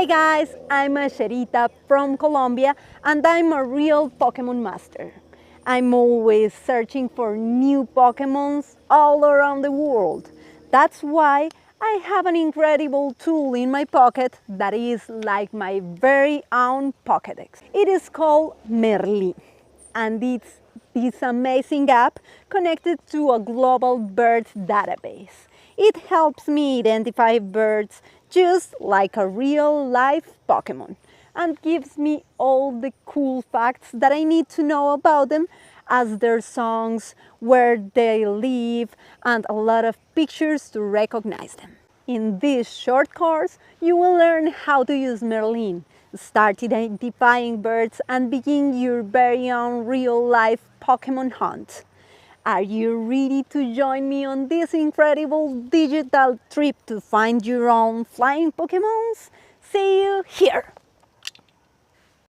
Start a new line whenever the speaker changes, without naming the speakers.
Hey guys, I'm Sherita from Colombia and I'm a real Pokémon Master. I'm always searching for new Pokémons all around the world. That's why I have an incredible tool in my pocket that is like my very own Pokédex. It is called Merlin and it's this amazing app connected to a global birds database. It helps me identify birds just like a real life Pokémon and gives me all the cool facts that I need to know about them, as their songs, where they live, and a lot of pictures to recognize them. In this short course, you will learn how to use Merlin, start identifying birds, and begin your very own real-life Pokémon hunt. Are you ready to join me on this incredible digital trip to find your own flying Pokémons? See you here!